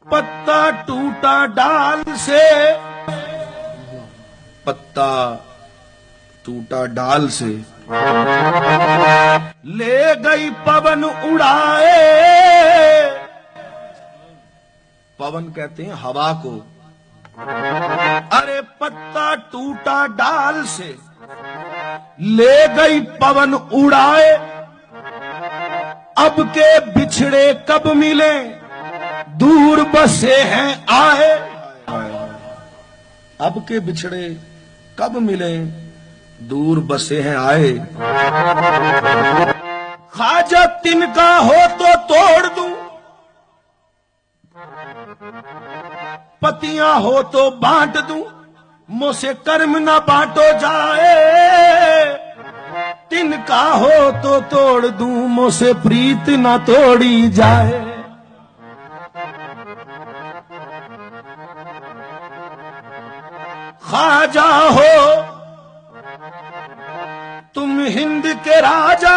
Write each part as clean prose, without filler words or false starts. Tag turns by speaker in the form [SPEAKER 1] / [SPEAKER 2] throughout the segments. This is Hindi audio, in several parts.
[SPEAKER 1] पत्ता टूटा डाल से, पत्ता टूटा डाल से, ले गई पवन उड़ाए। पवन कहते हैं हवा को। अरे पत्ता टूटा डाल से, ले गई पवन उड़ाए। अब के बिछड़े कब मिले, दूर बसे हैं आए। अब के बिछड़े कब मिले, दूर बसे हैं आए। ख्वाजा तिनका हो तो तोड़ दूं, पतियां हो तो बांट दूं, मुझसे कर्म ना बांटो जाए। तिनका हो तो तोड़ दूं, मुझसे प्रीत ना तोड़ी जाए। ख्वाजा हो तुम हिंद के राजा,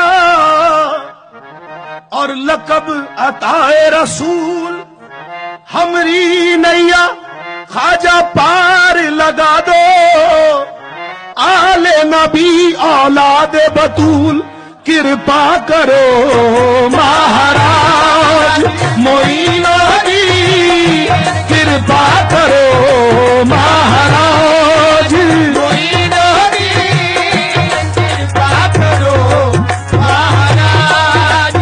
[SPEAKER 1] और लकब अताए रसूल। हमरी नैया ख्वाजा पार लगा दो, आले नबी औलाद बतूल। कृपा करो महाराज मोइनुद्दीन, कृपा करो महाराज मोइनुद्दीन, कृपा करो महाराज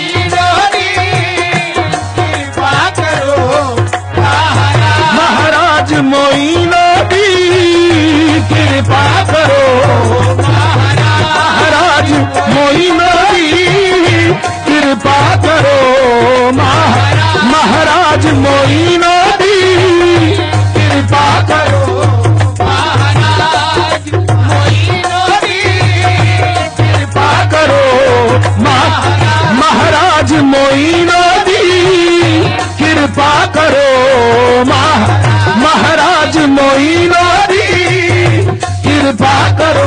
[SPEAKER 1] मोइनुद्दीन, कृपा करो महाराज मोइनुद्दीन, कृपा करो महाराज मोइनुद्दीन, कृपा करो महाराज मोइनुद्दीन, कृपा करो महाराज मोइनुद्दीन, कृपा करो महाराज मोइनुद्दीन, कृपा करो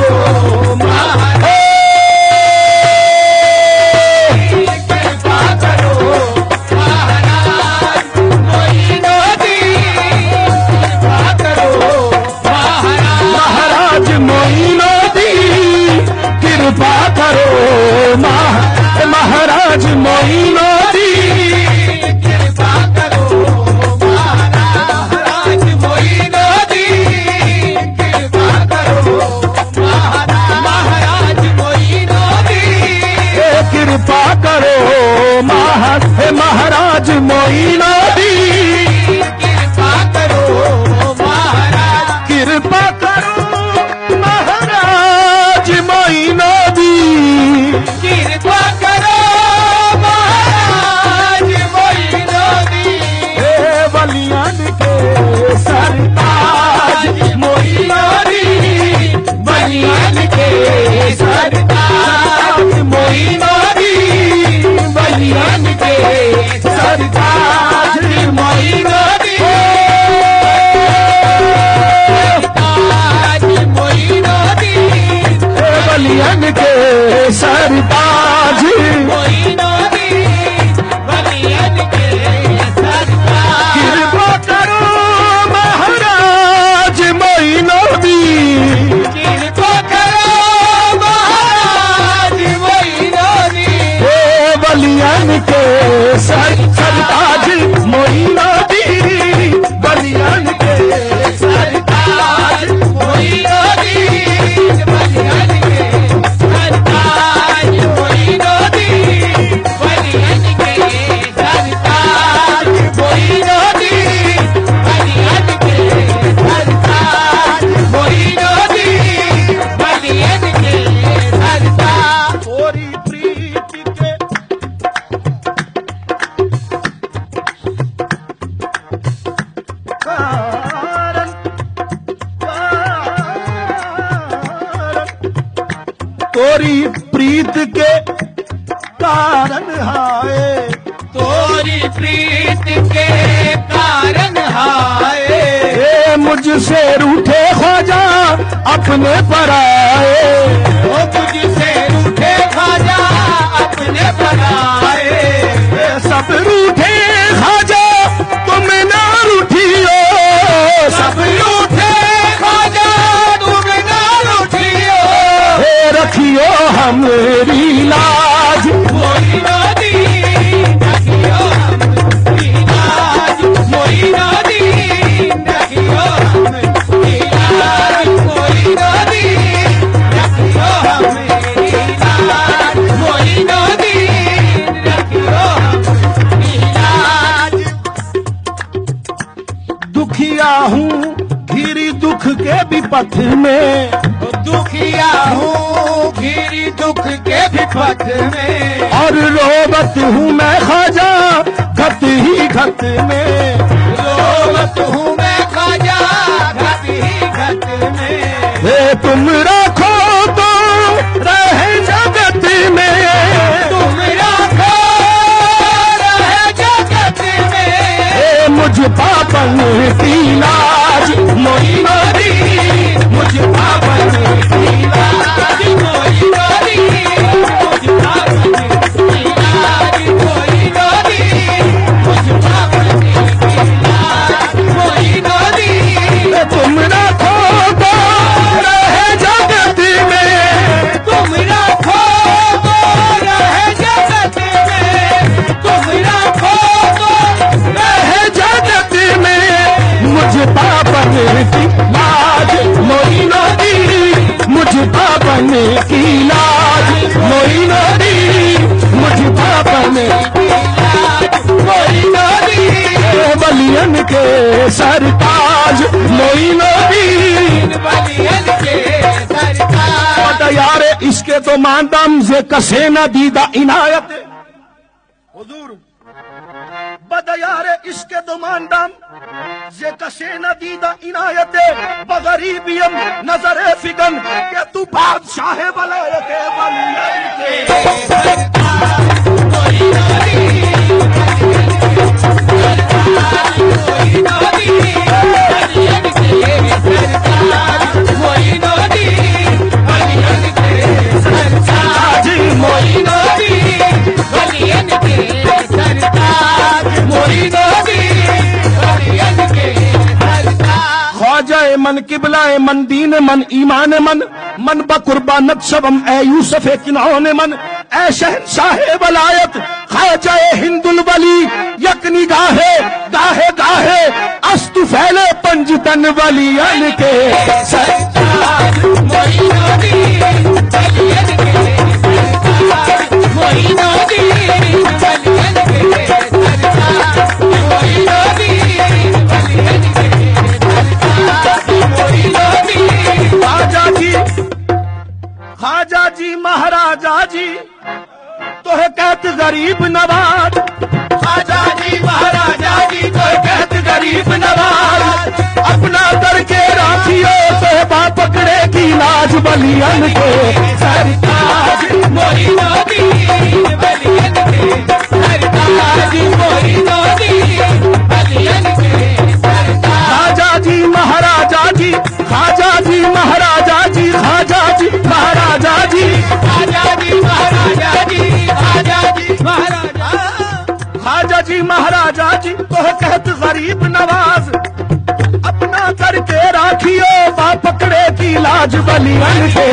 [SPEAKER 1] महाराज मोइनुद्दीन, कृपा करो महाराज मोइनुद्दीन, कृपा करो महाराज मोइनुद्दीन, कृपा करो महाराज मोइनुद्दीन, कृपा करो महाराज मोइनुद्दीन, कृपा करो महाराज, कृपा करो महाराज मोइनुद्दीन, कृपा करो महाराज मोइनुद्दीन। बलियान के सरताज मोइनुद्दीन, बलियान के सरताज मोइनुद्दीन, बलियान बलियन के सरताज मोइनुद्दीन, मोइनुद्दीन, बलियन के सरताज मोइनुद्दीन, बलियन के सरताज। कृपा करो महाराज मोइनुद्दीन, कृपा करो महाराज मोइनुद्दीन, बलियन के सरताज मोइनुद्दीन, बलियन के सरताज मोइनुद्दीन, बलियन के सरताज मोइनुद्दीन, बलियन के सरताज मोइनुद्दीन, बलियन के सरताज मोइनुद्दीन, बलियन के सरताज। थोड़ी प्रीत के कारण, तोरी प्रीत के कारण हाय, तोरी प्रीत के कारण हाय, मुझसे रूठे ख्वाजा अपने पर आए, मुझसे रूठे ख्वाजा अपने पर आए, सब रूठे ख्वाजा तुम ना रूठियो, सब रूठे ख्वाजा तुम ना रूठियो, रखियो हमारी लाज मोइनुद्दीन, रखियो हमारी लाज मोइनुद्दीन, रखियो हमारी लाज मोइनुद्दीन, रखियो हमारी लाज मोइनुद्दीन, रखियो हमारी लाज। दुखिया हूँ घिरी दुख के विपथ में, दुखिया हूँ घिरी दुख के विपथ में, और रोबत हूँ मैं ख्वाजा घट ही घट में, रोबत हूँ मैं ख्वाजा घट ही घट में, तुम रखो तो रहे जगत में, तुम रखो रहे जगत में, मुझ पापन की लाज मोइनुद्दीन, मुझ पापन की लाज मोइनुद्दीन, मुझ पापन की लाज मोइनुद्दीन, मुझ पापन की लाज मोइनुद्दीन, तुम रखो तो रहे जगत में, तुम रखो तो रहे जगत में, तुम रखो तो रहे जगत में, मुझ पापन की लाज मोइनुद्दीन, मुझ पापन की लाज मोइनुद्दीन, मुझ पापन की लाज मोइनुद्दीन, बलियन के सरताज मोइनुद्दीन, बलियन के सरताज। यारे इसके तो मांदम से कसे न दीदा इनायत हुजूर, बदयारे इसके दो मांदम जे कसे न दीदा इनायत बगरीबियम नजरे फिगन के तू बादशाह वलायत बलियन के सरताज मोइनुद्दीन, बलियन के सरताज मोइनुद्दीन, बलियन के सरताज मोइनुद्दीन, बलियन के सरताज मोइनुद्दीन, बलियन के सरताज। ख्वाजाए मन किबलाए मन दीन मन ईमान मन, मन बकुर्बानत शबम ए यूसुफ किनौन मन, ए शहंशाह वलायत ख्वाजाए हिंदुल वली यकनी गाहे गाहे गाहे, अस्तु फैले पंजतन बलियन के सरताज मोइनुद्दीन, बलियन के सरताज मोइनुद्दीन, बलियन के सरताज मोइनुद्दीन, बलियन के सरताज मोइनुद्दीन। ख्वाजा जी महाराजा जी तोहे कहत गरीब नवाज, ख्वाजा जी महाराजा जी तोहे कहत गरीब नवाज, अपना करके राखियो तो बा पकड़े की लाज बलियन के सरताज मोइनुद्दीन, बलियन के गरीब नवाज, अपना करके राखियो बा पकड़े की लाज बलियन के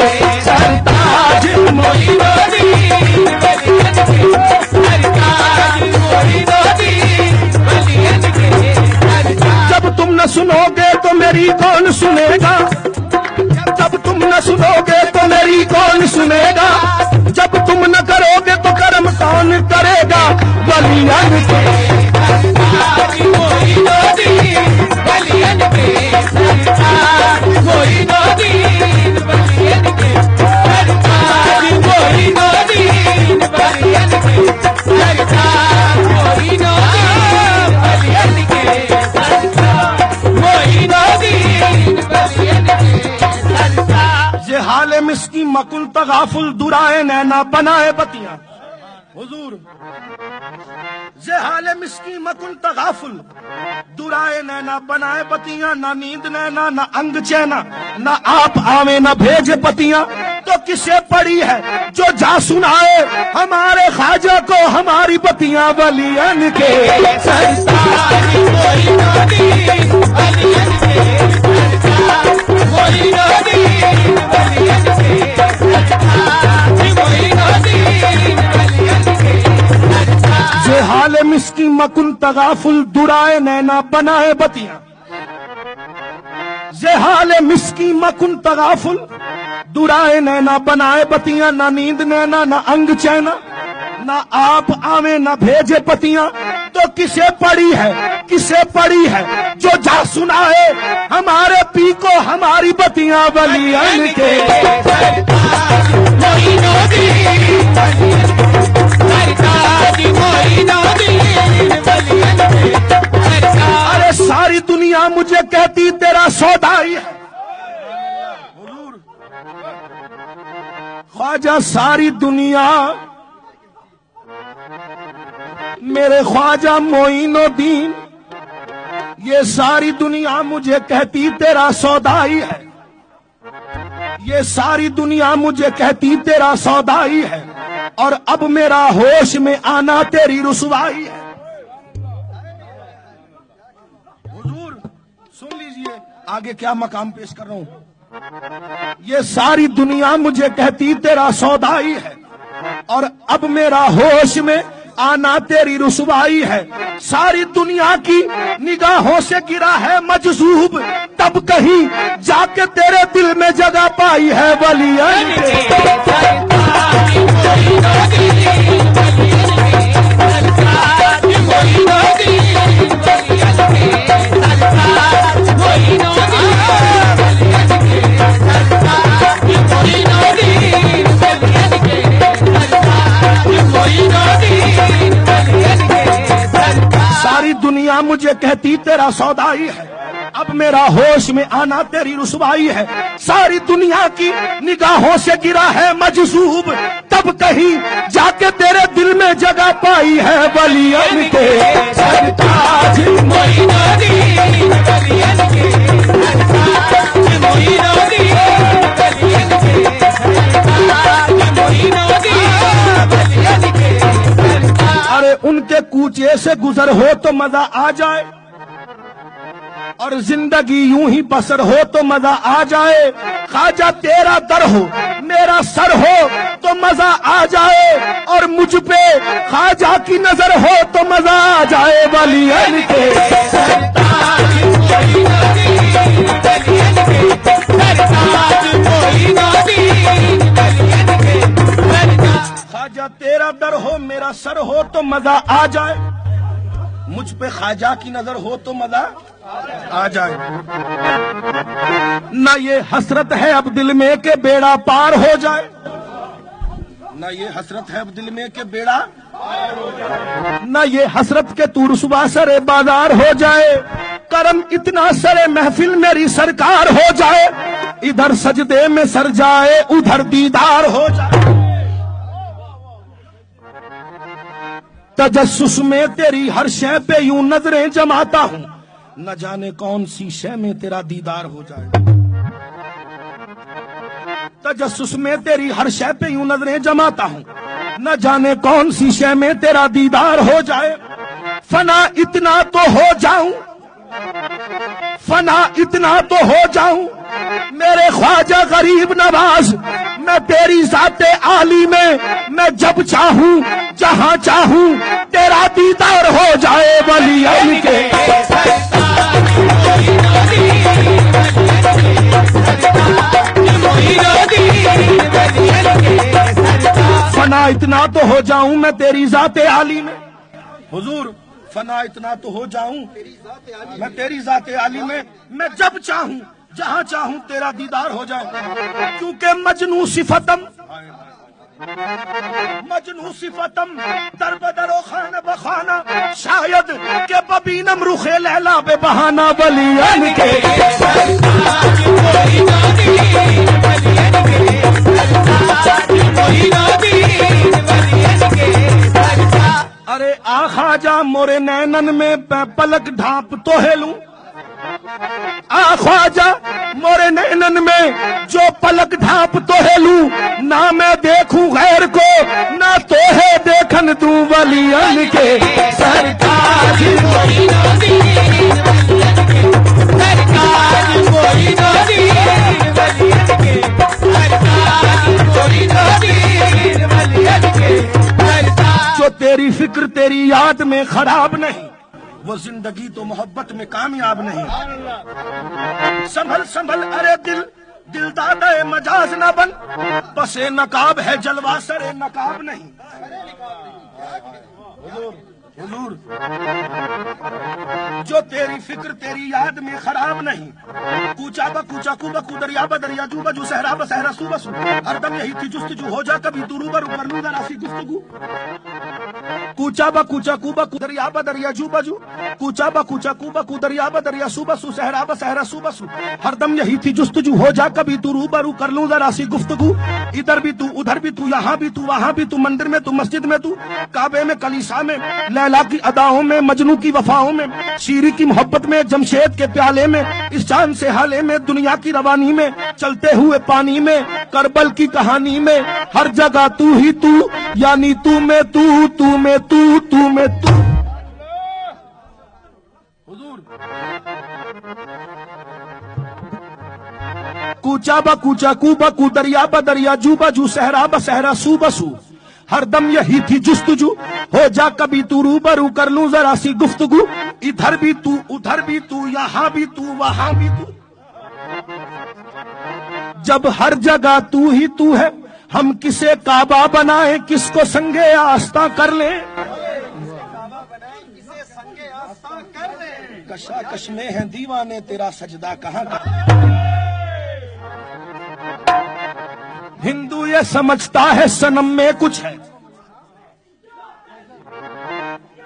[SPEAKER 1] सरताज मोइनुद्दीन बलियन के सरताज मोइनुद्दीन बलियन के सरताज। जब तुम न सुनोगे तो मेरी कौन सुनेगा, जब तुम न सुनोगे तो मेरी कौन सुनेगा, जब तुम न करोगे तो कर्म कौन करेगा बलियन के सरताज मोइनुद्दीन बलियन के सरताज मोइनुद्दीन बलियन के सरताज मोइनुद्दीन बलियन के सरताज मोइनुद्दीन बलियन के सरताज मोइनुद्दीन बलियन के सरताज। ये हाल मिस्की मकुन तगाफुल दुराए नैना बनाए बतियां हुजूर, ये हाले मिस्की मकुन तगाफुल दुराए नैना बनाए बतियां, ना नींद नैना ना अंग चैना, ना आप आवे ना भेजे पतियां, तो किसे पड़ी है जो जा सुनाए हमारे ख्वाजा को हमारी बतियां बलियन के सरताज मोइनुद्दीन बलियन के सरताज मोइनुद्दीन बलियन के सरताज मोइनुद्दीन बलियन के सरताज। जे हाल मिस्की मकुन तगाफुल दुराए नैना बनाए बतियां, जे हाल मिस्की मकुन तगाफुल दुराए नैना बनाए बतियां, ना नींद नैना ना अंग चैना, ना आप आवे ना भेजे पतियां, तो किसे पड़ी है किसे पड़ी है जो जा सुनाए हमारे पी को हमारी बतियां बलियन के सरताज मोइनुद्दीन बलियन के सरताज मोइनुद्दीन बलियन के सरताज। अरे सारी दुनिया मुझे कहती तेरा सौदाई है ख्वाजा, सारी दुनिया मेरे ख्वाजा मोइनुद्दीन, ये सारी दुनिया मुझे कहती तेरा सौदाई है, ये सारी दुनिया मुझे कहती तेरा सौदाई है, और अब मेरा होश में आना तेरी रुसवाई है। हुजूर सुन लीजिए आगे क्या मकाम पेश कर रहा हूं। ये सारी दुनिया मुझे कहती तेरा सौदाई है, और अब मेरा होश में आना तेरी रुसवाई है, सारी दुनिया की निगाहों से गिरा है मजजूब, तब कहीं जाके तेरे दिल में जगह पाई है बलियन के सरताज मोइनुद्दीन बलियन के सरताज मोइनुद्दीन बलियन के सरताज मोइनुद्दीन बलियन के सरताज मोइनुद्दीन बलियन के सरताज मोइनुद्दीन बलियन के सरताज। सारी दुनिया मुझे कहती तेरा सौदाई है, अब मेरा होश में आना तेरी रुसवाई है, सारी दुनिया की निगाहों से गिरा है मजजूब, तब कहीं जाके तेरे दिल में जगह पाई है बलियन के सरताज मोइनुद्दीन बलियन के सरताज मोइनुद्दीन बलियन के सरताज मोइनुद्दीन बलियन के सरताज। अरे उनके कूचे से गुजर हो तो मजा आ जाए, और जिंदगी यूं ही बसर हो तो मजा आ जाए, ख्वाजा तेरा दर हो मेरा सर हो तो मजा आ जाए, और मुझ पे ख्वाजा की नजर हो तो मजा आ जाए बलियन के सरताज मोइनुद्दीन बलियन के सरताज मोइनुद्दीन बलियन के सरताज। ख्वाजा तेरा दर हो मेरा सर हो तो मजा आ जाए, मुझ पे ख्वाजा की नजर हो तो मजा आ जाए। ना ये हसरत है अब दिल में के बेड़ा पार हो जाए, ना ये हसरत है अब दिल में के बेड़ा, ना ये हसरत के तू रुसवा सरे बाजार हो जाए, करम इतना सरे महफिल मेरी सरकार हो जाए, इधर सजदे में सर जाए उधर दीदार हो जाए। तजस्सुस में तेरी हर शय पे यूं नजरें जमाता हूं, न जाने कौन सी शय में तेरा दीदार हो जाए। तजस्सुस में तेरी हर शय पे यूं नजरें जमाता हूं, न जाने कौन सी शय में तेरा दीदार हो जाए। फना इतना तो हो जाऊं फना इतना तो हो जाऊं मेरे ख्वाजा गरीब नवाज, मैं तेरी जाते आली में मैं जब चाहूं जहां चाहूं तेरा दीदार हो जाए वलियन के। फना इतना तो हो जाऊं मैं तेरी जाते आली में, हुजूर फना इतना तो हो जाऊं मैं तेरी जाते आली में, मैं जब चाहूं जहां चाहूं तेरा दीदार हो जाए। क्योंकि मजनू सिफतम दर बदरो खाना बखाना, शायद के बबीनम रुखे लैला बे बहाना वलियन के। अरे आ ख्वाजा मोरे नैनन में पलक ढांप तो हेलूं, आ ख्वाजा मोरे नैनन में जो पलक ढांप तो हेलूं, ना मैं देखूं गैर को ना तो है देखन दूं वलियन के। सरकार जो तेरी फिक्र तेरी याद में खराब नहीं, वो जिंदगी तो मोहब्बत में कामयाब नहीं। संभल संभल अरे दिल दिलदादा मजाज न बन, बसे नकाब है जलवा सरे नकाब नहीं। हुजूर जो तेरी फिक्र तेरी याद में खराब नहीं, कूचा बकूचा कुबकू दरिया बदरिया जू बजू सहरा बसहरा सू बसू, हरदम यही थी जुस्तजू हो जा कभी तू रूबरू कर लूं जरा सी गुफ्तगू। कूचा बकूचा कुबकू दरिया बदरिया जू बजू, कूचा बकूचा कुबकू दरिया बदरिया सू बसू सहरा बसहरा सू बसू, हरदम यही थी जुस्तजू हो जा कभी तू रूबरू कर लूं जरा सी गुफ्तगू। इधर भी तू उधर भी तू, यहाँ भी तू वहाँ भी तू, मंदिर में तू मस्जिद में तू, काबे में कलीसा में, लैला की अदाओं में मजनू की वफाओं में, शीरी की मोहब्बत में जमशेद के प्याले में, इस चांद से हाले में, दुनिया की रवानी में, चलते हुए पानी में, करबल की कहानी में, हर जगह तू ही तू, यानी तू में तू, तू में तू, तू में तू। हुजूर कूचा बकूचा कुबकू दरिया बदरिया जू बजू सहरा बसहरा सू बसू, हरदम यही थी जुस्तजू हो जा कभी तू रूबरू कर लूं जरा सी गुफ्तगू। इधर भी तू उधर भी तू, यहाँ भी तू वहाँ भी तू, जब हर जगह तू ही तू है, हम किसे काबा बनाए किसको संगे आस्था कर ले। कशाकश में है दीवाने तेरा सजदा कहाँ का। हिंदू ये समझता है सनम में कुछ है,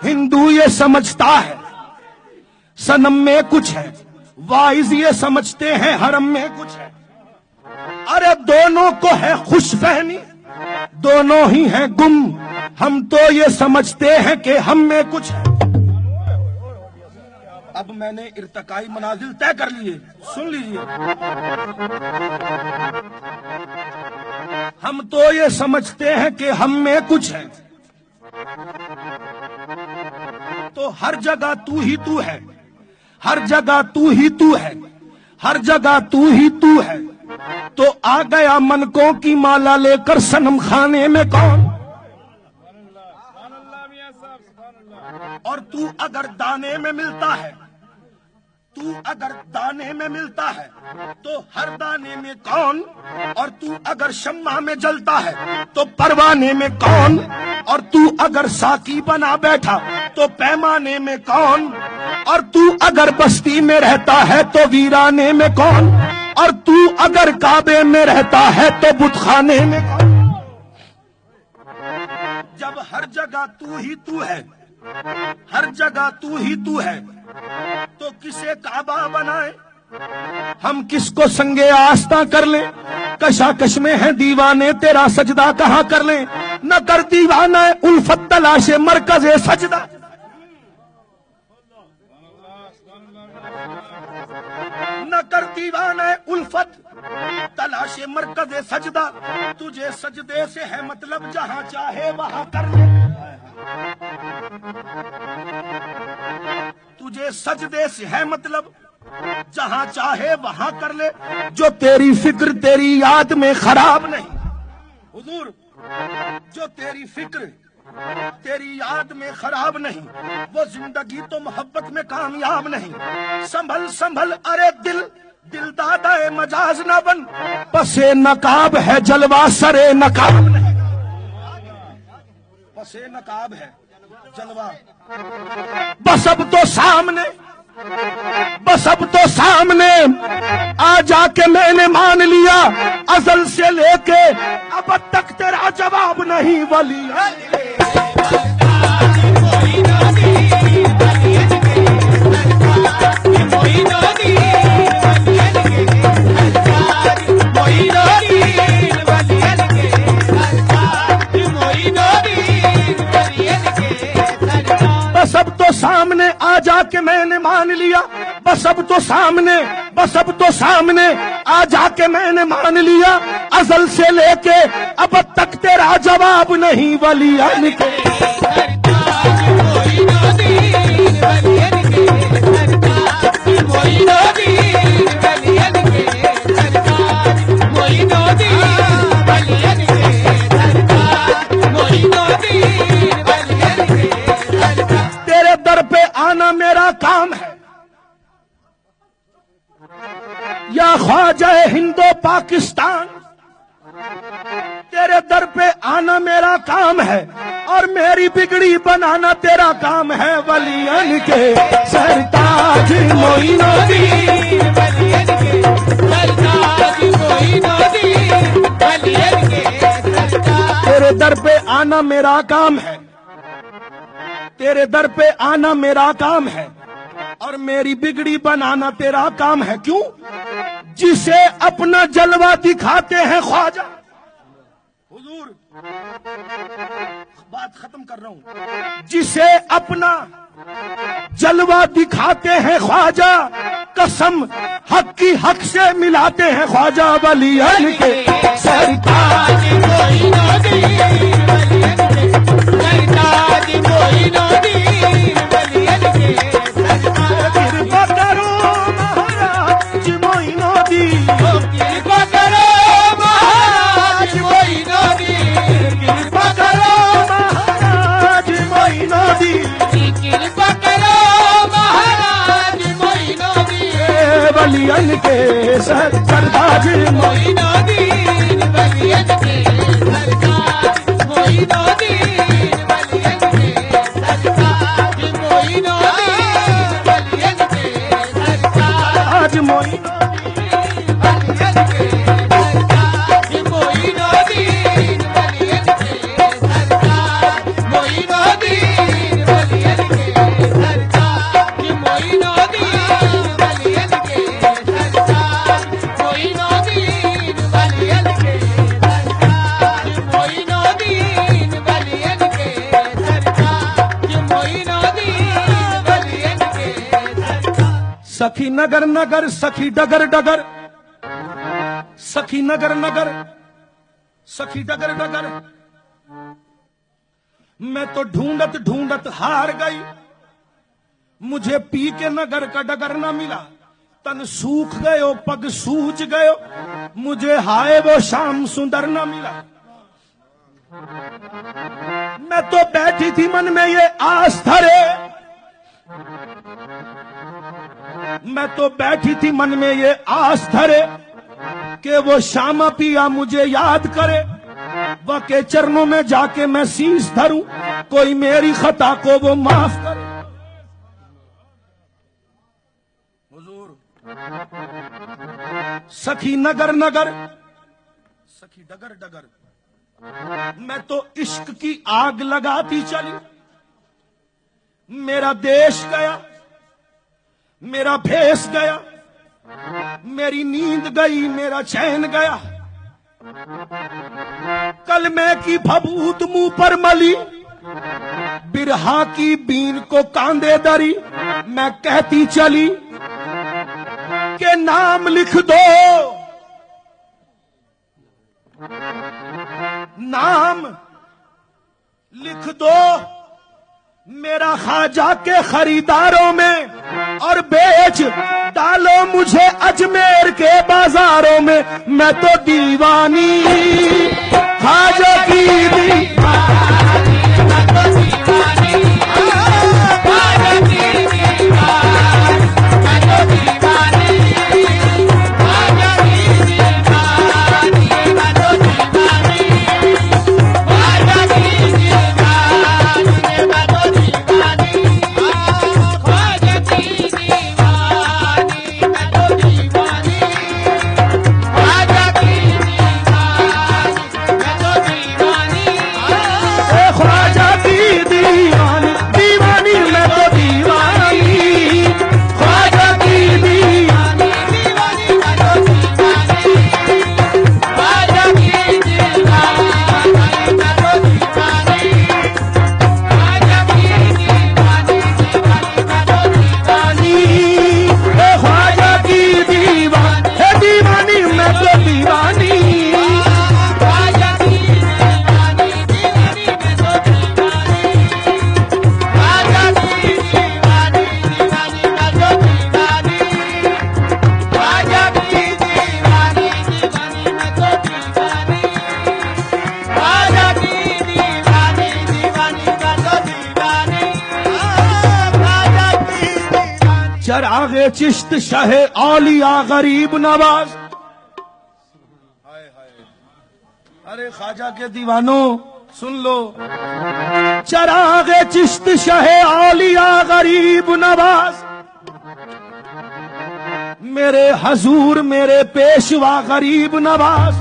[SPEAKER 1] हिंदू ये समझता है सनम में कुछ है, वाइज ये समझते हैं हरम में कुछ है। अरे दोनों को है खुशफहमी, दोनों ही हैं गुम, हम तो ये समझते हैं कि हम में कुछ है। अब मैंने इर्तकाई मनाजिल तय कर लिए, सुन लीजिए। हम तो ये समझते हैं कि हम में कुछ है, तो हर जगह तू ही तू है, हर जगह तू ही तू है, हर जगह तू ही तू है। तो आ गया मनकों की माला लेकर सनम खाने में कौन, और तू अगर दाने में मिलता है, तू अगर दाने में मिलता है तो हर दाने में कौन, और तू अगर शम्मा में जलता है तो परवाने में कौन, और तू अगर साकी बना बैठा तो पैमाने में कौन, और तू अगर बस्ती में रहता है तो वीराने में कौन, और तू अगर काबे में रहता है तो बुतखाने में कौन। जब हर जगह तू ही तू है, हर जगह तू ही तू है, तो किसे काबा बनाए, हम किसको संगे आस्था कर लें। कशाकश में है दीवाने तेरा सजदा कहाँ कर लें, न कर दीवाना उल्फत तलाशे मरकज़े सजदा। न कर दीवाना उल्फत तलाशे मरकज़े सजदा, तुझे सजदे से है मतलब जहाँ चाहे वहाँ कर ले, तुझे सजदे से है मतलब जहां चाहे वहां कर ले, जो तेरी फिक्र तेरी याद में खराब नहीं। हुजूर, जो तेरी फिक्र तेरी याद में खराब नहीं, वो जिंदगी तो मोहब्बत में कामयाब नहीं। संभल संभल अरे दिल, दिल दादा मजाज न बन, पसे नकाब है जलवा सरे नकाब नहीं। पसे नकाब है जलवा, बस अब तो सामने, बस अब तो सामने आ जाके मैंने मान लिया, अजल से लेके अब तक तेरा जवाब नहीं वली। बस अब तो सामने आ जाके मैंने मान लिया, बस अब तो सामने, बस अब तो सामने आ जाके मैंने मान लिया, अजल से लेके अब तक तेरा जवाब नहीं वलियन के। तेरे दर पे आना मेरा काम है या ख्वाजा हिंदो पाकिस्तान, तेरे दर पे आना मेरा काम है और मेरी बिगड़ी बनाना तेरा काम है। वलियन के सरताज मोइनुद्दीन, वलियन के सरताज मोइनुद्दीन, वलियन के सरताज। तेरे दर पे आना मेरा काम है, तेरे दर पे आना मेरा काम है और मेरी बिगड़ी बनाना तेरा काम है। क्यों? जिसे अपना जलवा दिखाते हैं ख्वाजा, हुजूर बात खत्म कर रहा हूं, जिसे अपना जलवा दिखाते हैं ख्वाजा, कसम हक की हक से मिलाते हैं ख्वाजा। वलियन के सरताज मोइनुद्दीन, वलियन के सरताज मोइनुद्दीन, वलियन के सरताज। कृपा करो महाराज मोइनुद्दीन, कृपा करो महाराज मोइनुद्दीन, कृपा करो महाराज मोइनुद्दीन, कृपा करो महाराज मोइनुद्दीन, वलियन के सरताज मोइनुद्दीन, वलियन के सरताज मोइनुद्दीन, वलियन के सरताज मोइनुद्दीन, वलियन के सरताज मोइनुद्दीन, वलियन के सरताज मोइनुद्दीन, वलियन के सरताज मोइनुद्दीन, वलियन के सरताज मोइनुद्दीन, वलियन के सरताज मोइनुद्दीन, वलियन के सरताज मोइनुद्दीन, वलियन के सरताज मोइनुद्दीन, वलियन के सरताज। सखी नगर नगर, सखी डगर डगर, सखी नगर नगर, सखी डगर डगर, मैं तो ढूंढत ढूंढत हार गई, मुझे पी के नगर का डगर न मिला, तन सूख गयो पग सूज गयो, मुझे हाय वो शाम सुंदर न मिला। मैं तो बैठी थी मन में ये आस धरे, मैं तो बैठी थी मन में ये आस धरे कि वो श्यामा पिया मुझे याद करे, वह के चरणों में जाके मैं शीश धरूं, कोई मेरी खता को वो माफ करे। हुजूर सखी नगर नगर, सखी डगर डगर, मैं तो इश्क की आग लगाती चली, मेरा देश गया, मेरा भेष गया, मेरी नींद गई, मेरा चैन गया, कलमे की भभूत मुंह पर मली, बिरहा की बीन को कांधे दरी, मैं कहती चली कि नाम लिख दो, नाम लिख दो मेरा ख्वाजा के खरीदारों में, और बेच डालो मुझे अजमेर के बाजारों में, मैं तो दीवानी ख्वाजा की दीवानी, मैं तो दीवानी ख्वाजा की दीवानी, मैं तो दीवानी ख्वाजा की दीवानी, मैं तो दीवानी ख्वाजा की दीवानी, मैं तो दीवानी ख्वाजा की दीवानी, मैं तो दीवानी ख्वाजा की दीवानी, मैं तो दीवानी ख्वाजा की दीवानी, दीवानी मैं तो दीवानी ख्वाजा की दीवानी, दीवानी मैं तो दीवानी ख्वाजा की दीवानी, मैं तो दीवानी ख्वाजा की दीवानी, दीवानी मैं तो दीवानी ख्वाजा की दीवानी, दीवानी मैं तो दीवानी ख्वाजा की दीवानी, दीवानी मैं तो दीवानी ख्वाजा की दीवानी, दीवानी मैं तो दीवानी ख्वाजा की दीवानी, दीवानी मैं तो दीवानी ख्वाजा की दीवानी, दीवानी मैं तो दीवानी ख्वाजा की दीवानी। चरागे चिश्त शाहे औलिया गरीब नवाज, अरे ख्वाजा के दीवानों सुन लो, चरागे चिश्त शाहे औलिया गरीब नवाज, मेरे हजूर मेरे पेशवा गरीब नवाज,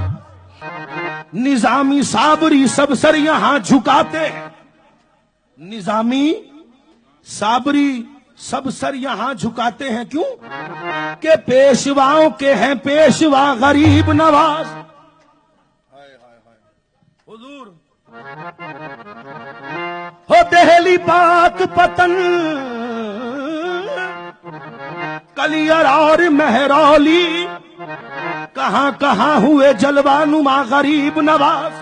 [SPEAKER 1] निजामी साबरी सब सर यहां झुकाते हैं, निजामी साबरी सब सर यहां झुकाते हैं, क्यों के पेशवाओं के हैं पेशवा गरीब नवाज। हुजूर हो दहली पाक पतन कलियर और मेहरौली, कहां कहां हुए जलवानुमा गरीब नवाज,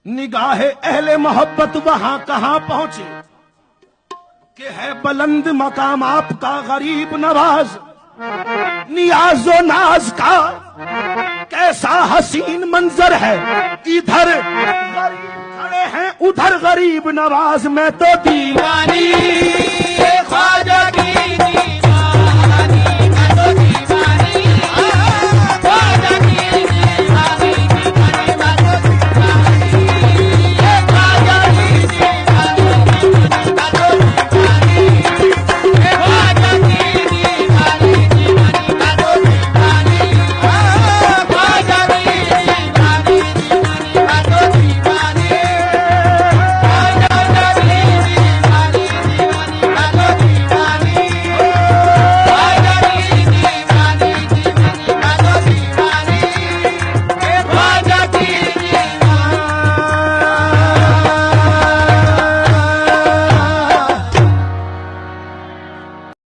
[SPEAKER 1] निगाहे अहले मोहब्बत वहां कहां पहुंचे कि है बुलंद मकाम आपका गरीब नवाज, नियाजो नाज का कैसा हसीन मंजर है, इधर गरीब खड़े हैं उधर गरीब नवाज, मैं तो दीवानी ख्वाजा की